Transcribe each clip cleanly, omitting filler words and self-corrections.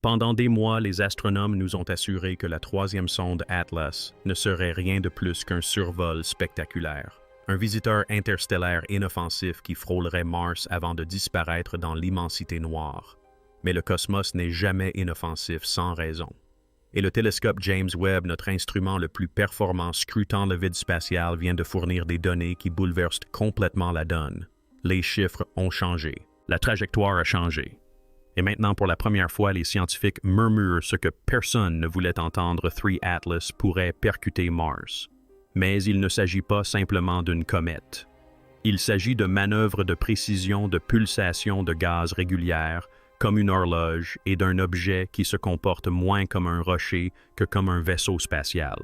Pendant des mois, les astronomes nous ont assuré que la troisième sonde Atlas ne serait rien de plus qu'un survol spectaculaire. Un visiteur interstellaire inoffensif qui frôlerait Mars avant de disparaître dans l'immensité noire. Mais le cosmos n'est jamais inoffensif sans raison. Et le télescope James Webb, notre instrument le plus performant scrutant le vide spatial, vient de fournir des données qui bouleversent complètement la donne. Les chiffres ont changé. La trajectoire a changé. Et maintenant, pour la première fois, les scientifiques murmurent ce que personne ne voulait entendre: 3 Atlas pourrait percuter Mars. Mais il ne s'agit pas simplement d'une comète. Il s'agit de manœuvres de précision de pulsations de gaz régulières, comme une horloge, et d'un objet qui se comporte moins comme un rocher que comme un vaisseau spatial.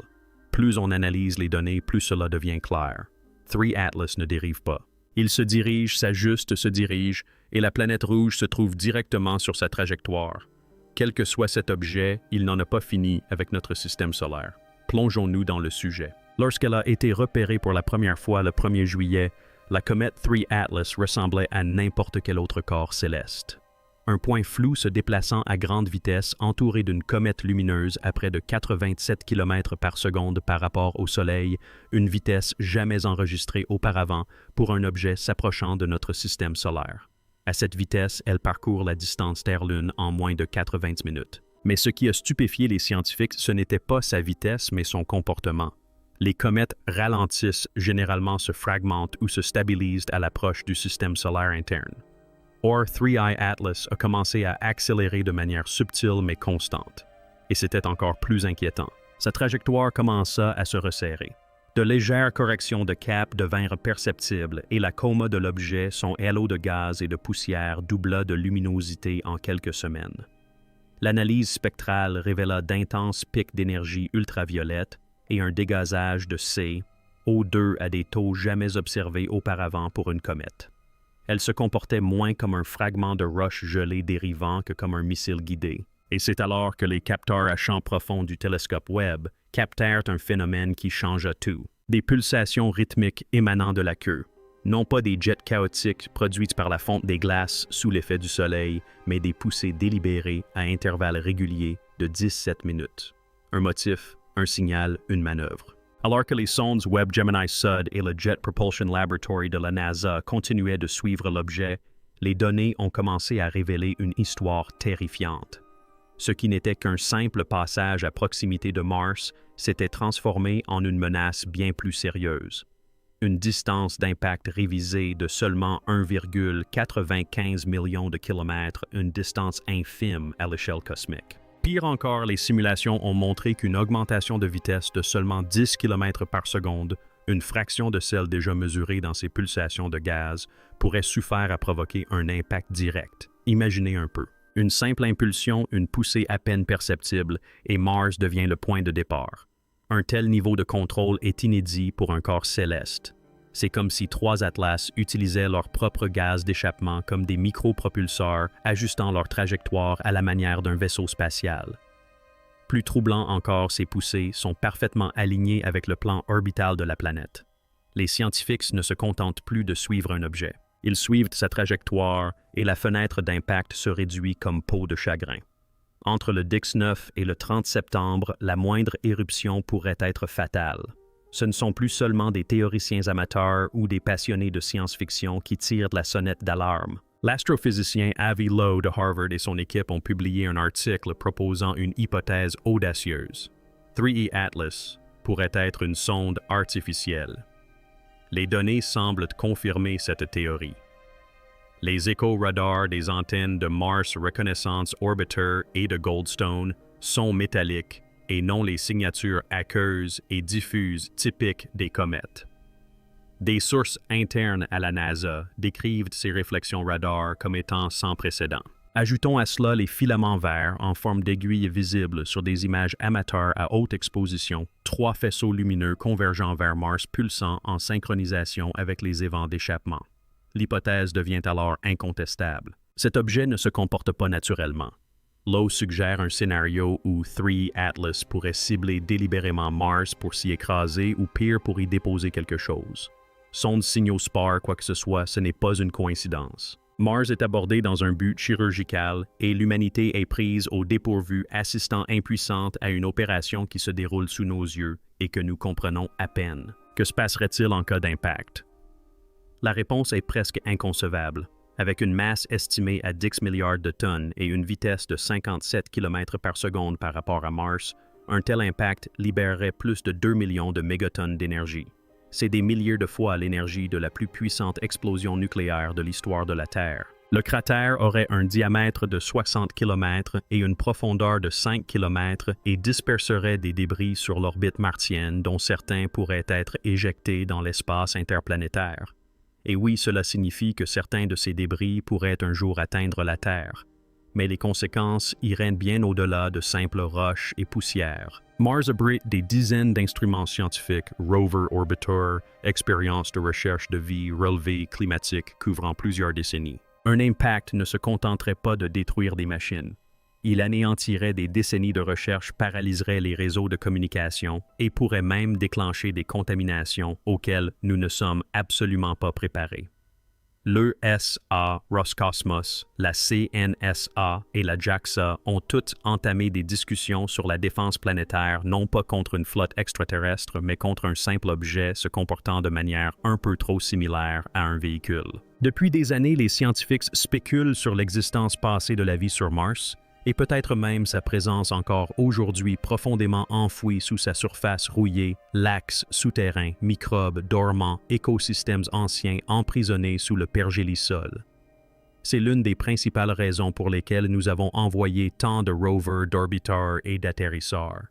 Plus on analyse les données, plus cela devient clair. 3 Atlas ne dérive pas. Il se dirige, s'ajuste, se dirige, et la planète rouge se trouve directement sur sa trajectoire. Quel que soit cet objet, il n'en a pas fini avec notre système solaire. Plongeons-nous dans le sujet. Lorsqu'elle a été repérée pour la première fois le 1er juillet, la comète 3 Atlas ressemblait à n'importe quel autre corps céleste. Un point flou se déplaçant à grande vitesse entouré d'une comète lumineuse à près de 87 km par seconde par rapport au Soleil, une vitesse jamais enregistrée auparavant pour un objet s'approchant de notre système solaire. À cette vitesse, elle parcourt la distance Terre-Lune en moins de 80 minutes. Mais ce qui a stupéfié les scientifiques, ce n'était pas sa vitesse, mais son comportement. Les comètes ralentissent, généralement se fragmentent ou se stabilisent à l'approche du système solaire interne. Or, 3I Atlas a commencé à accélérer de manière subtile mais constante. Et c'était encore plus inquiétant. Sa trajectoire commença à se resserrer. De légères corrections de cap devinrent perceptibles et la coma de l'objet, son halo de gaz et de poussière, doubla de luminosité en quelques semaines. L'analyse spectrale révéla d'intenses pics d'énergie ultraviolette et un dégazage de C, O2 à des taux jamais observés auparavant pour une comète. Elle se comportait moins comme un fragment de roche gelée dérivant que comme un missile guidé. Et c'est alors que les capteurs à champ profond du télescope Webb captèrent un phénomène qui changea tout. Des pulsations rythmiques émanant de la queue. Non pas des jets chaotiques produites par la fonte des glaces sous l'effet du soleil, mais des poussées délibérées à intervalles réguliers de 17 minutes. Un motif, un signal, une manœuvre. Alors que les sondes Webb Gemini Sud et le Jet Propulsion Laboratory de la NASA continuaient de suivre l'objet, les données ont commencé à révéler une histoire terrifiante. Ce qui n'était qu'un simple passage à proximité de Mars s'était transformé en une menace bien plus sérieuse. Une distance d'impact révisée de seulement 1,95 million de kilomètres, une distance infime à l'échelle cosmique. Pire encore, les simulations ont montré qu'une augmentation de vitesse de seulement 10 km par seconde, une fraction de celle déjà mesurée dans ces pulsations de gaz, pourrait suffire à provoquer un impact direct. Imaginez un peu. Une simple impulsion, une poussée à peine perceptible, et Mars devient le point de départ. Un tel niveau de contrôle est inédit pour un corps céleste. C'est comme si 3 Atlas utilisaient leur propre gaz d'échappement comme des micropropulseurs, ajustant leur trajectoire à la manière d'un vaisseau spatial. Plus troublant encore, ces poussées sont parfaitement alignées avec le plan orbital de la planète. Les scientifiques ne se contentent plus de suivre un objet. Ils suivent sa trajectoire et la fenêtre d'impact se réduit comme peau de chagrin. Entre le Dix-9 et le 30 septembre, la moindre éruption pourrait être fatale. Ce ne sont plus seulement des théoriciens amateurs ou des passionnés de science-fiction qui tirent de la sonnette d'alarme. L'astrophysicien Avi Loeb de Harvard et son équipe ont publié un article proposant une hypothèse audacieuse. 3E Atlas pourrait être une sonde artificielle. Les données semblent confirmer cette théorie. Les écho-radars des antennes de Mars Reconnaissance Orbiter et de Goldstone sont métalliques et non les signatures aqueuses et diffuses typiques des comètes. Des sources internes à la NASA décrivent ces réflexions radar comme étant sans précédent. Ajoutons à cela les filaments verts en forme d'aiguilles visibles sur des images amateurs à haute exposition, 3 faisceaux lumineux convergeant vers Mars pulsant en synchronisation avec les évents d'échappement. L'hypothèse devient alors incontestable. Cet objet ne se comporte pas naturellement. Lowe suggère un scénario où 3 Atlas pourrait cibler délibérément Mars pour s'y écraser ou pire pour y déposer quelque chose. Sonde signaux spare, quoi que ce soit, ce n'est pas une coïncidence. Mars est abordé dans un but chirurgical et l'humanité est prise au dépourvu, assistant impuissante à une opération qui se déroule sous nos yeux et que nous comprenons à peine. Que se passerait-il en cas d'impact? La réponse est presque inconcevable. Avec une masse estimée à 10 milliards de tonnes et une vitesse de 57 km par seconde par rapport à Mars, un tel impact libérerait plus de 2 millions de mégatonnes d'énergie. C'est des milliers de fois l'énergie de la plus puissante explosion nucléaire de l'histoire de la Terre. Le cratère aurait un diamètre de 60 km et une profondeur de 5 km et disperserait des débris sur l'orbite martienne dont certains pourraient être éjectés dans l'espace interplanétaire. Et oui, cela signifie que certains de ces débris pourraient un jour atteindre la Terre. Mais les conséquences iraient bien au-delà de simples roches et poussières. Mars abrite des dizaines d'instruments scientifiques, rovers, orbiteurs, expériences de recherche de vie, relevés climatiques couvrant plusieurs décennies. Un impact ne se contenterait pas de détruire des machines. Il anéantirait des décennies de recherche, paralyserait les réseaux de communication et pourrait même déclencher des contaminations auxquelles nous ne sommes absolument pas préparés. L'ESA, Roscosmos, la CNSA et la JAXA ont toutes entamé des discussions sur la défense planétaire, non pas contre une flotte extraterrestre, mais contre un simple objet se comportant de manière un peu trop similaire à un véhicule. Depuis des années, les scientifiques spéculent sur l'existence passée de la vie sur Mars, et peut-être même sa présence encore aujourd'hui profondément enfouie sous sa surface rouillée, lacs souterrains, microbes dormants, écosystèmes anciens emprisonnés sous le pergélisol. C'est l'une des principales raisons pour lesquelles nous avons envoyé tant de rovers, d'orbiteurs et d'atterrisseurs.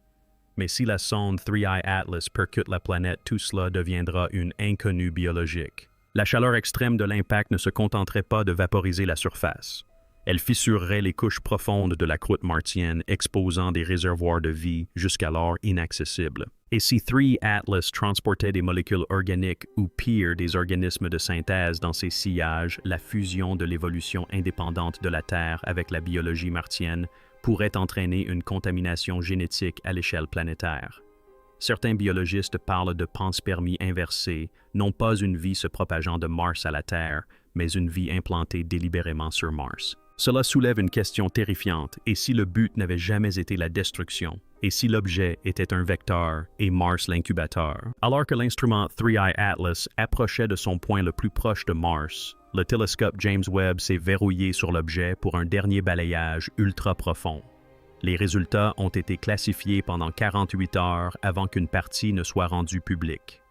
Mais si la sonde 3i Atlas percute la planète, tout cela deviendra une inconnue biologique. La chaleur extrême de l'impact ne se contenterait pas de vaporiser la surface. Elle fissurerait les couches profondes de la croûte martienne, exposant des réservoirs de vie jusqu'alors inaccessibles. Et si 3 Atlas transportait des molécules organiques ou pire des organismes de synthèse dans ses sillages, la fusion de l'évolution indépendante de la Terre avec la biologie martienne pourrait entraîner une contamination génétique à l'échelle planétaire. Certains biologistes parlent de panspermie inversée, non pas une vie se propageant de Mars à la Terre, mais une vie implantée délibérément sur Mars. Cela soulève une question terrifiante, et si le but n'avait jamais été la destruction, et si l'objet était un vecteur et Mars l'incubateur? Alors que l'instrument 3i Atlas approchait de son point le plus proche de Mars, le télescope James Webb s'est verrouillé sur l'objet pour un dernier balayage ultra profond. Les résultats ont été classifiés pendant 48 heures avant qu'une partie ne soit rendue publique.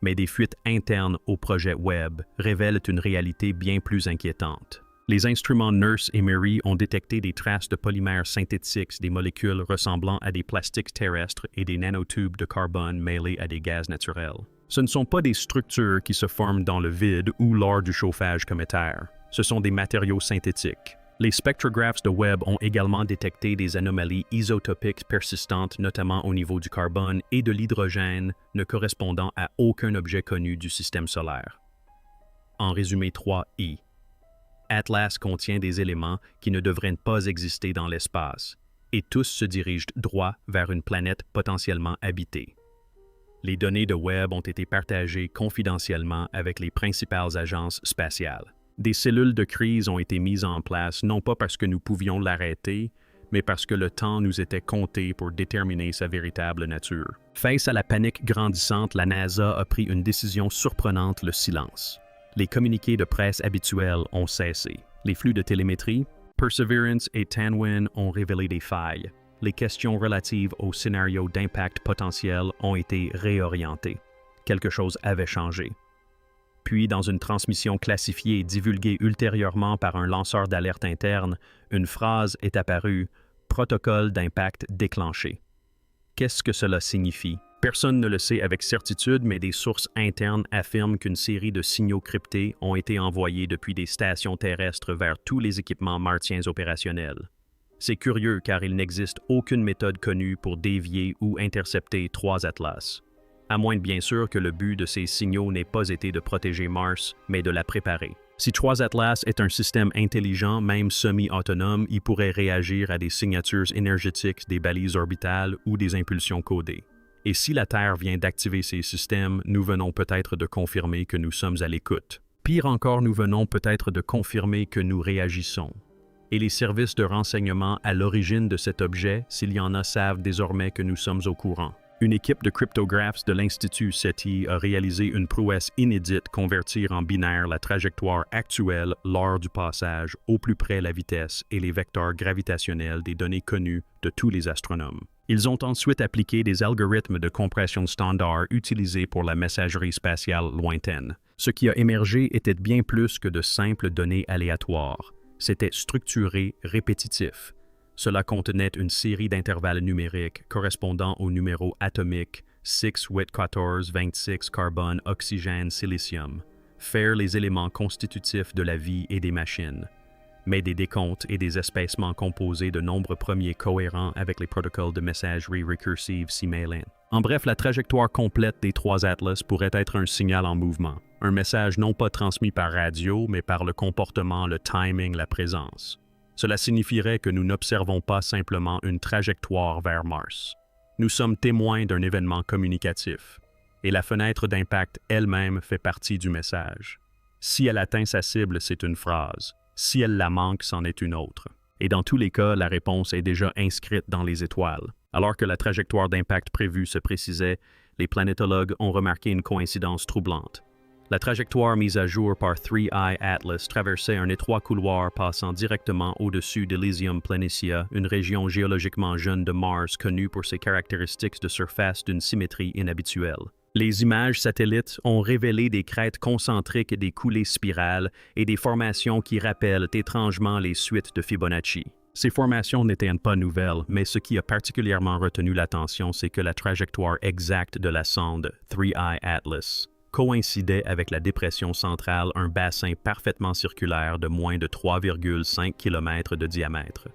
Mais des fuites internes au projet Webb révèlent une réalité bien plus inquiétante. Les instruments NIRS et MIRI ont détecté des traces de polymères synthétiques, des molécules ressemblant à des plastiques terrestres et des nanotubes de carbone mêlés à des gaz naturels. Ce ne sont pas des structures qui se forment dans le vide ou lors du chauffage cométaire. Ce sont des matériaux synthétiques. Les spectrographes de Webb ont également détecté des anomalies isotopiques persistantes, notamment au niveau du carbone et de l'hydrogène, ne correspondant à aucun objet connu du système solaire. En résumé 3i. Atlas contient des éléments qui ne devraient pas exister dans l'espace, et tous se dirigent droit vers une planète potentiellement habitée. Les données de Webb ont été partagées confidentiellement avec les principales agences spatiales. Des cellules de crise ont été mises en place non pas parce que nous pouvions l'arrêter, mais parce que le temps nous était compté pour déterminer sa véritable nature. Face à la panique grandissante, la NASA a pris une décision surprenante, le silence. Les communiqués de presse habituels ont cessé. Les flux de télémétrie, Perseverance et Tanwin ont révélé des failles. Les questions relatives au scénario d'impact potentiel ont été réorientées. Quelque chose avait changé. Puis, dans une transmission classifiée et divulguée ultérieurement par un lanceur d'alerte interne, une phrase est apparue « Protocole d'impact déclenché ». Qu'est-ce que cela signifie? Personne ne le sait avec certitude, mais des sources internes affirment qu'une série de signaux cryptés ont été envoyés depuis des stations terrestres vers tous les équipements martiens opérationnels. C'est curieux car il n'existe aucune méthode connue pour dévier ou intercepter 3 Atlas. À moins bien sûr que le but de ces signaux n'ait pas été de protéger Mars, mais de la préparer. Si 3 Atlas est un système intelligent, même semi-autonome, il pourrait réagir à des signatures énergétiques, des balises orbitales ou des impulsions codées. Et si la Terre vient d'activer ces systèmes, nous venons peut-être de confirmer que nous sommes à l'écoute. Pire encore, nous venons peut-être de confirmer que nous réagissons. Et les services de renseignement à l'origine de cet objet, s'il y en a, savent désormais que nous sommes au courant. Une équipe de cryptographs de l'Institut SETI a réalisé une prouesse inédite: convertir en binaire la trajectoire actuelle lors du passage, au plus près la vitesse et les vecteurs gravitationnels des données connues de tous les astronomes. Ils ont ensuite appliqué des algorithmes de compression standard utilisés pour la messagerie spatiale lointaine. Ce qui a émergé était bien plus que de simples données aléatoires. C'était structuré, répétitif. Cela contenait une série d'intervalles numériques correspondant aux numéros atomiques 6, 8, 14, 26, carbone, oxygène, silicium, faire les éléments constitutifs de la vie et des machines, mais des décomptes et des espacements composés de nombres premiers cohérents avec les protocoles de messagerie recursive C-Mailin. En bref, la trajectoire complète des trois atlas pourrait être un signal en mouvement, un message non pas transmis par radio, mais par le comportement, le timing, la présence. Cela signifierait que nous n'observons pas simplement une trajectoire vers Mars. Nous sommes témoins d'un événement communicatif, et la fenêtre d'impact elle-même fait partie du message. Si elle atteint sa cible, c'est une phrase. Si elle la manque, c'en est une autre. Et dans tous les cas, la réponse est déjà inscrite dans les étoiles. Alors que la trajectoire d'impact prévue se précisait, les planétologues ont remarqué une coïncidence troublante. La trajectoire mise à jour par 3i Atlas traversait un étroit couloir passant directement au-dessus d'Elysium Planitia, une région géologiquement jeune de Mars connue pour ses caractéristiques de surface d'une symétrie inhabituelle. Les images satellites ont révélé des crêtes concentriques, des coulées spirales et des formations qui rappellent étrangement les suites de Fibonacci. Ces formations n'étaient pas nouvelles, mais ce qui a particulièrement retenu l'attention, c'est que la trajectoire exacte de la sonde 3i Atlas coïncidait avec la dépression centrale, un bassin parfaitement circulaire de moins de 3,5 km de diamètre.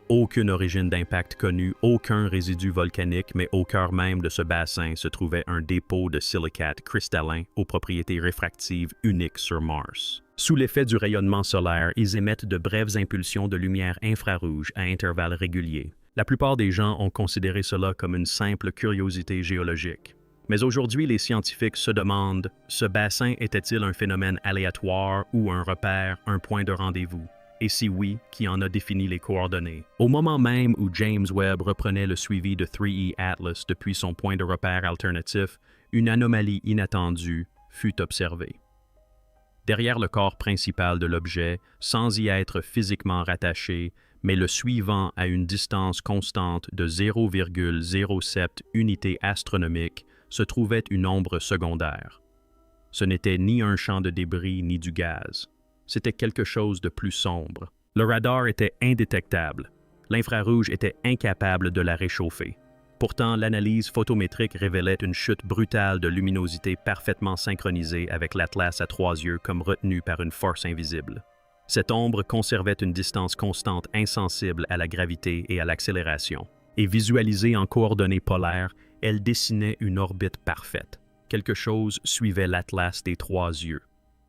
Aucune origine d'impact connue, aucun résidu volcanique, mais au cœur même de ce bassin se trouvait un dépôt de silicate cristallin aux propriétés réfractives uniques sur Mars. Sous l'effet du rayonnement solaire, ils émettent de brèves impulsions de lumière infrarouge à intervalles réguliers. La plupart des gens ont considéré cela comme une simple curiosité géologique. Mais aujourd'hui, les scientifiques se demandent, ce bassin était-il un phénomène aléatoire ou un repère, un point de rendez-vous? Et si oui, qui en a défini les coordonnées? Au moment même où James Webb reprenait le suivi de 3i Atlas depuis son point de repère alternatif, une anomalie inattendue fut observée. Derrière le corps principal de l'objet, sans y être physiquement rattaché, mais le suivant à une distance constante de 0,07 unités astronomiques, se trouvait une ombre secondaire. Ce n'était ni un champ de débris ni du gaz. C'était quelque chose de plus sombre. Le radar était indétectable. L'infrarouge était incapable de la réchauffer. Pourtant, l'analyse photométrique révélait une chute brutale de luminosité parfaitement synchronisée avec l'Atlas à 3 yeux comme retenue par une force invisible. Cette ombre conservait une distance constante insensible à la gravité et à l'accélération. Et visualisée en coordonnées polaires, elle dessinait une orbite parfaite. Quelque chose suivait l'Atlas des 3 yeux.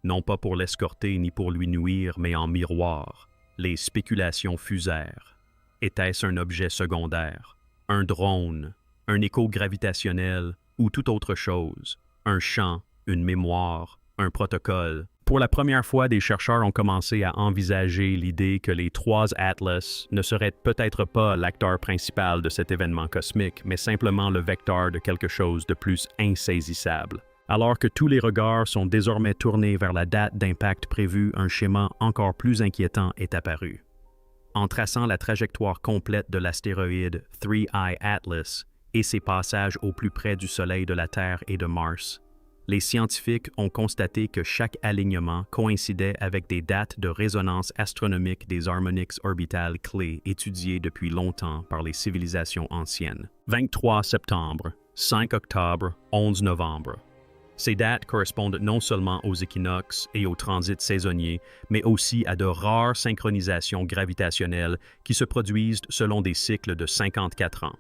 Non pas pour l'escorter ni pour lui nuire, mais en miroir. Les spéculations fusèrent. Était-ce un objet secondaire? Un drone? Un écho gravitationnel? Ou toute autre chose? Un champ? Une mémoire? Un protocole? Pour la première fois, des chercheurs ont commencé à envisager l'idée que les 3 Atlas ne seraient peut-être pas l'acteur principal de cet événement cosmique, mais simplement le vecteur de quelque chose de plus insaisissable. Alors que tous les regards sont désormais tournés vers la date d'impact prévue, un schéma encore plus inquiétant est apparu. En traçant la trajectoire complète de l'astéroïde 3i Atlas et ses passages au plus près du Soleil, de la Terre et de Mars, les scientifiques ont constaté que chaque alignement coïncidait avec des dates de résonance astronomique des harmoniques orbitales clés étudiées depuis longtemps par les civilisations anciennes. 23 septembre, 5 octobre, 11 novembre. Ces dates correspondent non seulement aux équinoxes et aux transits saisonniers, mais aussi à de rares synchronisations gravitationnelles qui se produisent selon des cycles de 54 ans.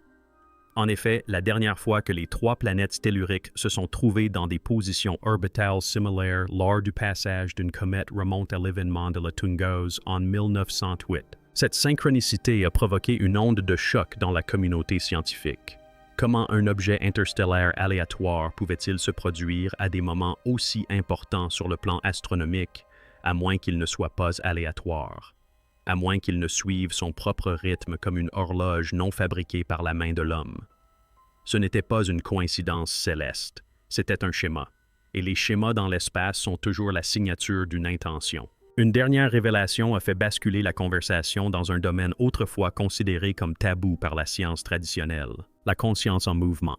En effet, la dernière fois que les 3 planètes telluriques se sont trouvées dans des positions orbitales similaires lors du passage d'une comète remonte à l'événement de la Tunguska en 1908. Cette synchronicité a provoqué une onde de choc dans la communauté scientifique. Comment un objet interstellaire aléatoire pouvait-il se produire à des moments aussi importants sur le plan astronomique, à moins qu'il ne soit pas aléatoire, à moins qu'il ne suive son propre rythme comme une horloge non fabriquée par la main de l'homme? Ce n'était pas une coïncidence céleste, c'était un schéma, et les schémas dans l'espace sont toujours la signature d'une intention. Une dernière révélation a fait basculer la conversation dans un domaine autrefois considéré comme tabou par la science traditionnelle, la conscience en mouvement.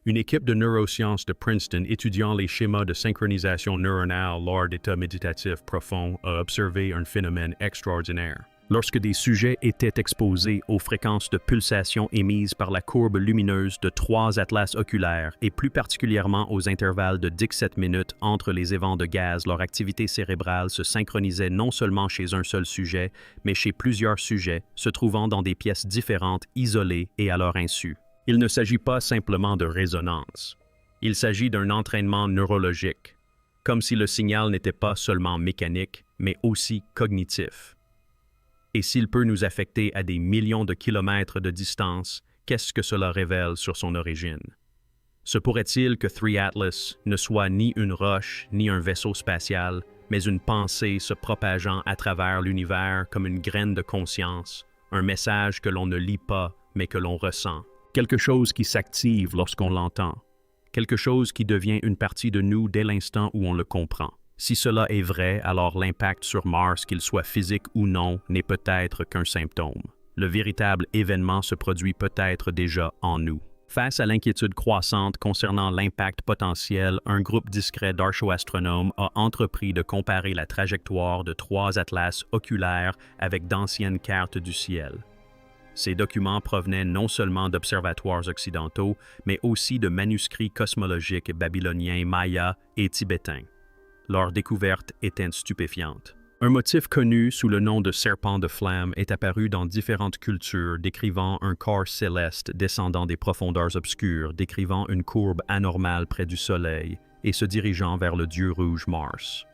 Une équipe de neurosciences de Princeton étudiant les schémas de synchronisation neuronale lors d'états méditatifs profonds a observé un phénomène extraordinaire. Lorsque des sujets étaient exposés aux fréquences de pulsations émises par la courbe lumineuse de 3 atlas oculaires et plus particulièrement aux intervalles de 17 minutes entre les évents de gaz, leur activité cérébrale se synchronisait non seulement chez un seul sujet, mais chez plusieurs sujets, se trouvant dans des pièces différentes, isolées et à leur insu. Il ne s'agit pas simplement de résonance. Il s'agit d'un entraînement neurologique, comme si le signal n'était pas seulement mécanique, mais aussi cognitif. Et s'il peut nous affecter à des millions de kilomètres de distance, qu'est-ce que cela révèle sur son origine? Se pourrait-il que 3 Atlas ne soit ni une roche ni un vaisseau spatial, mais une pensée se propageant à travers l'univers comme une graine de conscience, un message que l'on ne lit pas, mais que l'on ressent, quelque chose qui s'active lorsqu'on l'entend, quelque chose qui devient une partie de nous dès l'instant où on le comprend? Si cela est vrai, alors l'impact sur Mars, qu'il soit physique ou non, n'est peut-être qu'un symptôme. Le véritable événement se produit peut-être déjà en nous. Face à l'inquiétude croissante concernant l'impact potentiel, un groupe discret d'archoastronomes a entrepris de comparer la trajectoire de 3 atlas oculaires avec d'anciennes cartes du ciel. Ces documents provenaient non seulement d'observatoires occidentaux, mais aussi de manuscrits cosmologiques babyloniens, mayas et tibétains. Leur découverte était stupéfiante. Un motif connu sous le nom de serpent de flamme est apparu dans différentes cultures, décrivant un corps céleste descendant des profondeurs obscures, décrivant une courbe anormale près du Soleil et se dirigeant vers le dieu rouge Mars.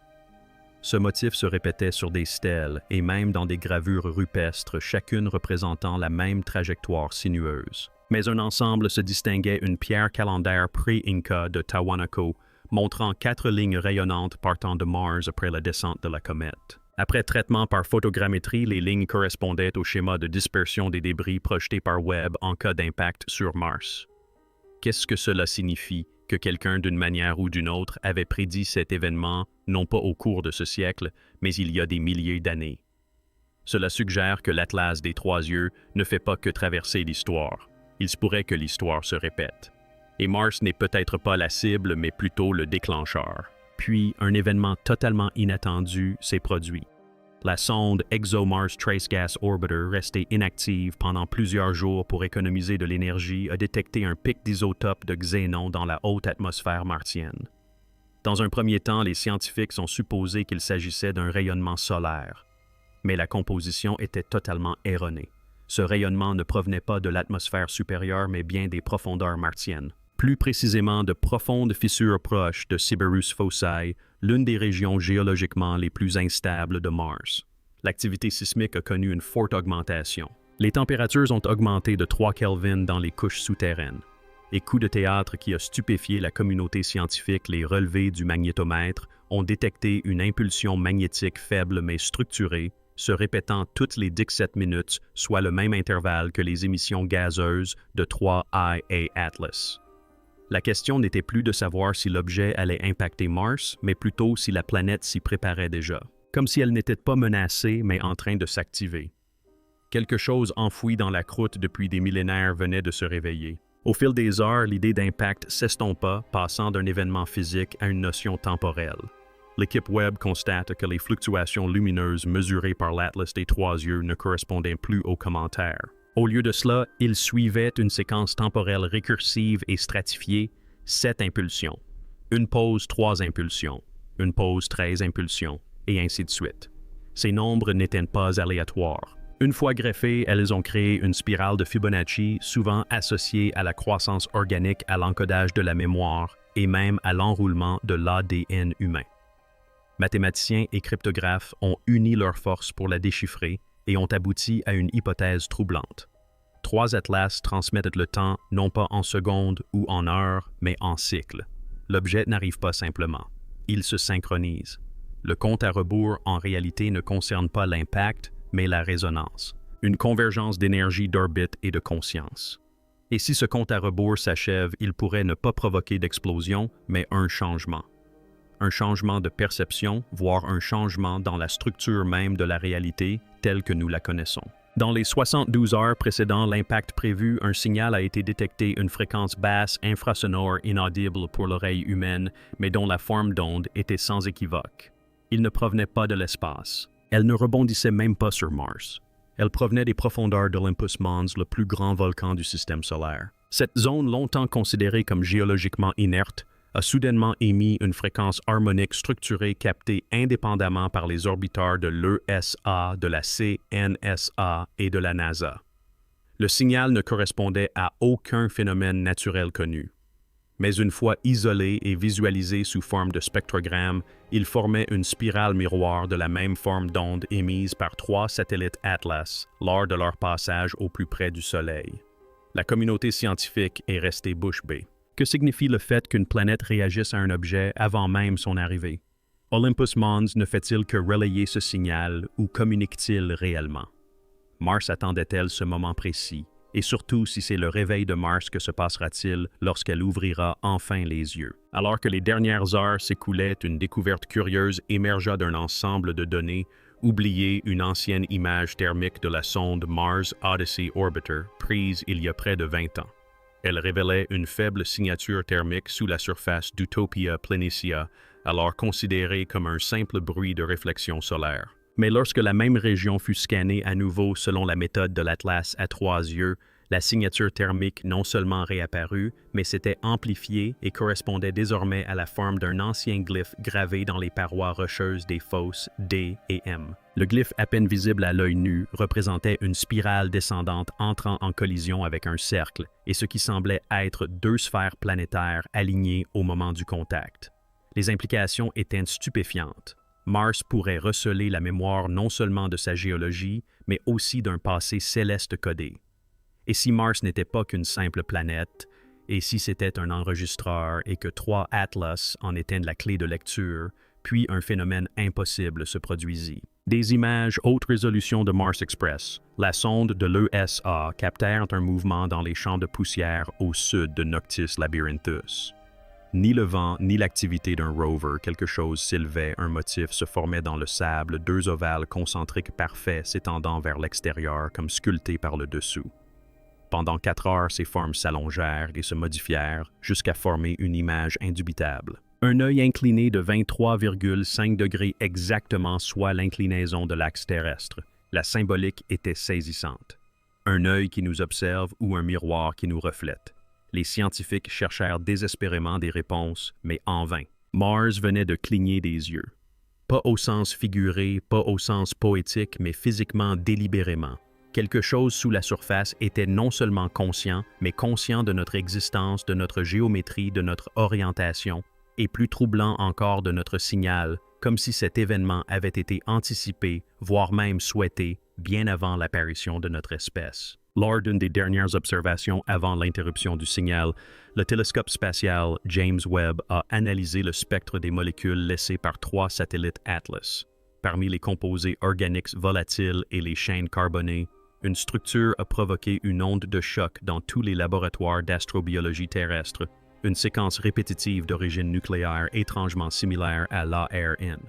Ce motif se répétait sur des stèles et même dans des gravures rupestres, chacune représentant la même trajectoire sinueuse. Mais un ensemble se distinguait, une pierre calendaire pré-Inca de Tahuanaco, montrant 4 lignes rayonnantes partant de Mars après la descente de la comète. Après traitement par photogrammétrie, les lignes correspondaient au schéma de dispersion des débris projetés par Webb en cas d'impact sur Mars. Qu'est-ce que cela signifie? Que quelqu'un d'une manière ou d'une autre avait prédit cet événement, non pas au cours de ce siècle, mais il y a des milliers d'années. Cela suggère que l'Atlas des 3 yeux ne fait pas que traverser l'histoire. Il se pourrait que l'histoire se répète. Et Mars n'est peut-être pas la cible, mais plutôt le déclencheur. Puis, un événement totalement inattendu s'est produit. La sonde ExoMars Trace Gas Orbiter, restée inactive pendant plusieurs jours pour économiser de l'énergie, a détecté un pic d'isotope de xénon dans la haute atmosphère martienne. Dans un premier temps, les scientifiques ont supposé qu'il s'agissait d'un rayonnement solaire, mais la composition était totalement erronée. Ce rayonnement ne provenait pas de l'atmosphère supérieure, mais bien des profondeurs martiennes. Plus précisément de profondes fissures proches de Cerberus Fossae, l'une des régions géologiquement les plus instables de Mars. L'activité sismique a connu une forte augmentation. Les températures ont augmenté de 3 Kelvin dans les couches souterraines. Et coup de théâtre qui a stupéfié la communauté scientifique, les relevés du magnétomètre ont détecté une impulsion magnétique faible mais structurée, se répétant toutes les 17 minutes, soit le même intervalle que les émissions gazeuses de 3 Ia Atlas. La question n'était plus de savoir si l'objet allait impacter Mars, mais plutôt si la planète s'y préparait déjà, comme si elle n'était pas menacée, mais en train de s'activer. Quelque chose enfoui dans la croûte depuis des millénaires venait de se réveiller. Au fil des heures, l'idée d'impact s'estompa, passant d'un événement physique à une notion temporelle. L'équipe Webb constate que les fluctuations lumineuses mesurées par l'Atlas des 3 yeux ne correspondaient plus aux commentaires. Au lieu de cela, il suivait une séquence temporelle récursive et stratifiée, 7 impulsions. Une pause, 3 impulsions. Une pause, 13 impulsions, et ainsi de suite. Ces nombres n'étaient pas aléatoires. Une fois greffées, elles ont créé une spirale de Fibonacci, souvent associée à la croissance organique, à l'encodage de la mémoire et même à l'enroulement de l'ADN humain. Mathématiciens et cryptographes ont uni leurs forces pour la déchiffrer et ont abouti à une hypothèse troublante. 3 atlas transmettent le temps non pas en secondes ou en heures, mais en cycles. L'objet n'arrive pas simplement. Il se synchronise. Le compte à rebours, en réalité, ne concerne pas l'impact, mais la résonance. Une convergence d'énergie, d'orbite et de conscience. Et si ce compte à rebours s'achève, il pourrait ne pas provoquer d'explosion, mais un changement. Un changement de perception, voire un changement dans la structure même de la réalité telle que nous la connaissons. Dans les 72 heures précédant l'impact prévu, un signal a été détecté, une fréquence basse, infrasonore, inaudible pour l'oreille humaine, mais dont la forme d'onde était sans équivoque. Il ne provenait pas de l'espace. Elle ne rebondissait même pas sur Mars. Elle provenait des profondeurs d'Olympus Mons, le plus grand volcan du système solaire. Cette zone, longtemps considérée comme géologiquement inerte, a soudainement émis une fréquence harmonique structurée captée indépendamment par les orbiteurs de l'ESA, de la CNSA et de la NASA. Le signal ne correspondait à aucun phénomène naturel connu. Mais une fois isolé et visualisé sous forme de spectrogramme, il formait une spirale miroir de la même forme d'onde émise par 3 satellites Atlas lors de leur passage au plus près du Soleil. La communauté scientifique est restée bouche bée. Que signifie le fait qu'une planète réagisse à un objet avant même son arrivée? Olympus Mons ne fait-il que relayer ce signal ou communique-t-il réellement? Mars attendait-elle ce moment précis? Et surtout, si c'est le réveil de Mars, que se passera-t-il lorsqu'elle ouvrira enfin les yeux? Alors que les dernières heures s'écoulaient, une découverte curieuse émergea d'un ensemble de données oubliées, une ancienne image thermique de la sonde Mars Odyssey Orbiter, prise il y a près de 20 ans. Elle révélait une faible signature thermique sous la surface d'Utopia Planitia, alors considérée comme un simple bruit de réflexion solaire. Mais lorsque la même région fut scannée à nouveau selon la méthode de l'Atlas à 3 yeux, la signature thermique non seulement réapparut, mais s'était amplifiée et correspondait désormais à la forme d'un ancien glyphe gravé dans les parois rocheuses des fosses D et M. Le glyphe, à peine visible à l'œil nu, représentait une spirale descendante entrant en collision avec un cercle et ce qui semblait être 2 sphères planétaires alignées au moment du contact. Les implications étaient stupéfiantes. Mars pourrait receler la mémoire non seulement de sa géologie, mais aussi d'un passé céleste codé. Et si Mars n'était pas qu'une simple planète, et si c'était un enregistreur et que 3 Atlas en étaient la clé de lecture, puis un phénomène impossible se produisit. Des images haute résolution de Mars Express, la sonde de l'ESA, captèrent un mouvement dans les champs de poussière au sud de Noctis Labyrinthus. Ni le vent, ni l'activité d'un rover, quelque chose s'élevait, un motif se formait dans le sable, 2 ovales concentriques parfaits s'étendant vers l'extérieur comme sculptés par le dessous. Pendant 4 heures, ces formes s'allongèrent et se modifièrent jusqu'à former une image indubitable. Un œil incliné de 23,5 degrés exactement, soit l'inclinaison de l'axe terrestre. La symbolique était saisissante. Un œil qui nous observe ou un miroir qui nous reflète. Les scientifiques cherchèrent désespérément des réponses, mais en vain. Mars venait de cligner des yeux. Pas au sens figuré, pas au sens poétique, mais physiquement délibérément. Quelque chose sous la surface était non seulement conscient, mais conscient de notre existence, de notre géométrie, de notre orientation, et plus troublant encore de notre signal, comme si cet événement avait été anticipé, voire même souhaité, bien avant l'apparition de notre espèce. Lors d'une des dernières observations avant l'interruption du signal, le télescope spatial James Webb a analysé le spectre des molécules laissées par 3 satellites Atlas. Parmi les composés organiques volatiles et les chaînes carbonées, une structure a provoqué une onde de choc dans tous les laboratoires d'astrobiologie terrestre, une séquence répétitive d'origine nucléaire étrangement similaire à l'ARN.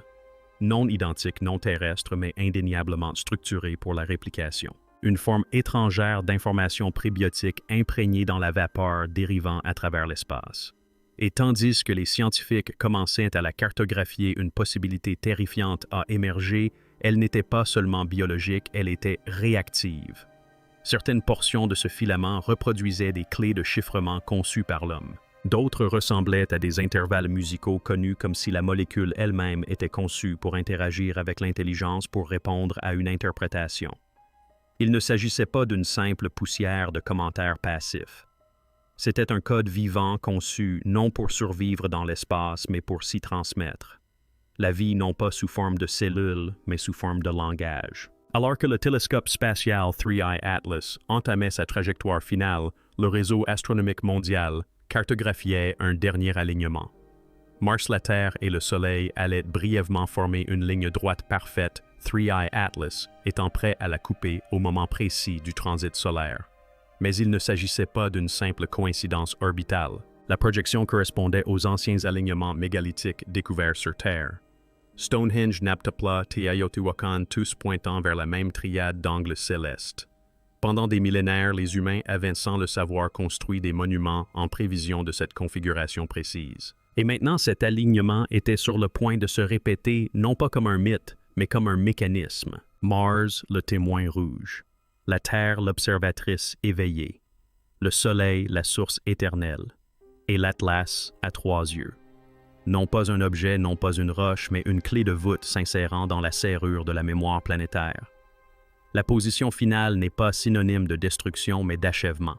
Non identique, non terrestre, mais indéniablement structurée pour la réplication. Une forme étrangère d'information prébiotique imprégnée dans la vapeur dérivant à travers l'espace. Et tandis que les scientifiques commençaient à la cartographier, une possibilité terrifiante a émergé, elle n'était pas seulement biologique, elle était réactive. Certaines portions de ce filament reproduisaient des clés de chiffrement conçues par l'homme. D'autres ressemblaient à des intervalles musicaux connus comme si la molécule elle-même était conçue pour interagir avec l'intelligence pour répondre à une interprétation. Il ne s'agissait pas d'une simple poussière de commentaires passifs. C'était un code vivant conçu non pour survivre dans l'espace, mais pour s'y transmettre. La vie non pas sous forme de cellules, mais sous forme de langage. Alors que le télescope spatial 3i Atlas entamait sa trajectoire finale, le réseau astronomique mondial cartographiait un dernier alignement. Mars, la Terre et le Soleil allaient brièvement former une ligne droite parfaite, 3i Atlas étant prêt à la couper au moment précis du transit solaire. Mais il ne s'agissait pas d'une simple coïncidence orbitale. La projection correspondait aux anciens alignements mégalithiques découverts sur Terre. Stonehenge, Naphtha, Teotihuacan, tous pointant vers la même triade d'angles célestes. Pendant des millénaires, les humains avaient sans le savoir construit des monuments en prévision de cette configuration précise. Et maintenant, cet alignement était sur le point de se répéter non pas comme un mythe, mais comme un mécanisme. Mars, le témoin rouge. La Terre, l'observatrice éveillée. Le Soleil, la source éternelle. Et l'Atlas, à 3 yeux. Non pas un objet, non pas une roche, mais une clé de voûte s'insérant dans la serrure de la mémoire planétaire. La position finale n'est pas synonyme de destruction, mais d'achèvement.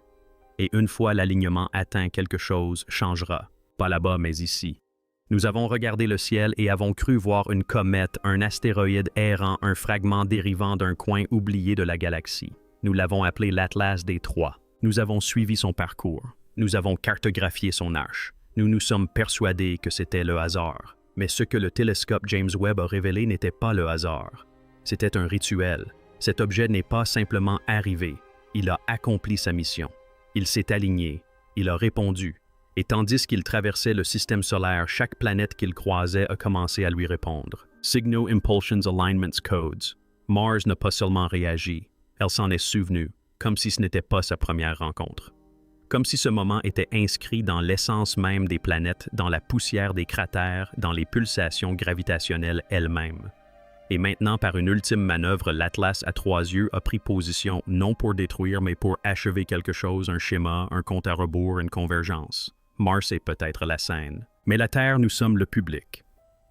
Et une fois l'alignement atteint, quelque chose changera. Pas là-bas, mais ici. Nous avons regardé le ciel et avons cru voir une comète, un astéroïde errant, un fragment dérivant d'un coin oublié de la galaxie. Nous l'avons appelé l'Atlas des Trois. Nous avons suivi son parcours. Nous avons cartographié son arche. Nous nous sommes persuadés que c'était le hasard. Mais ce que le télescope James Webb a révélé n'était pas le hasard. C'était un rituel. Cet objet n'est pas simplement arrivé. Il a accompli sa mission. Il s'est aligné. Il a répondu. Et tandis qu'il traversait le système solaire, chaque planète qu'il croisait a commencé à lui répondre. Signal Impulsions Alignments Codes. Mars n'a pas seulement réagi. Elle s'en est souvenue, comme si ce n'était pas sa première rencontre. Comme si ce moment était inscrit dans l'essence même des planètes, dans la poussière des cratères, dans les pulsations gravitationnelles elles-mêmes. Et maintenant, par une ultime manœuvre, l'Atlas à 3 yeux a pris position non pour détruire, mais pour achever quelque chose, un schéma, un compte à rebours, une convergence. Mars est peut-être la scène. Mais la Terre, nous sommes le public.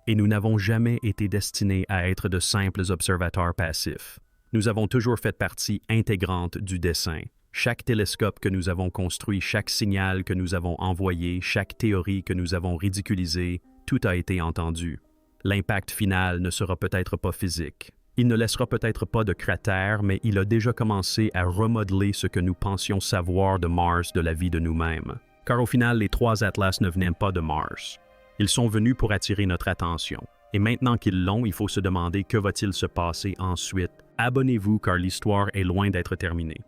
Et nous n'avons jamais été destinés à être de simples observateurs passifs. Nous avons toujours fait partie intégrante du dessin. Chaque télescope que nous avons construit, chaque signal que nous avons envoyé, chaque théorie que nous avons ridiculisée, tout a été entendu. L'impact final ne sera peut-être pas physique. Il ne laissera peut-être pas de cratère, mais il a déjà commencé à remodeler ce que nous pensions savoir de Mars, de la vie de nous-mêmes. Car au final, les 3 Atlas ne venaient pas de Mars. Ils sont venus pour attirer notre attention. Et maintenant qu'ils l'ont, il faut se demander que va-t-il se passer ensuite. Abonnez-vous car l'histoire est loin d'être terminée.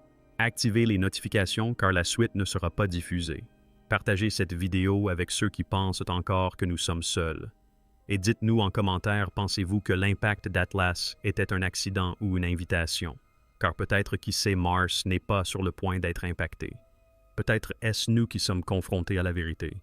Activez les notifications car la suite ne sera pas diffusée. Partagez cette vidéo avec ceux qui pensent encore que nous sommes seuls. Et dites-nous en commentaire, pensez-vous que l'impact d'Atlas était un accident ou une invitation? Car peut-être qui sait, Mars n'est pas sur le point d'être impacté. Peut-être est-ce nous qui sommes confrontés à la vérité.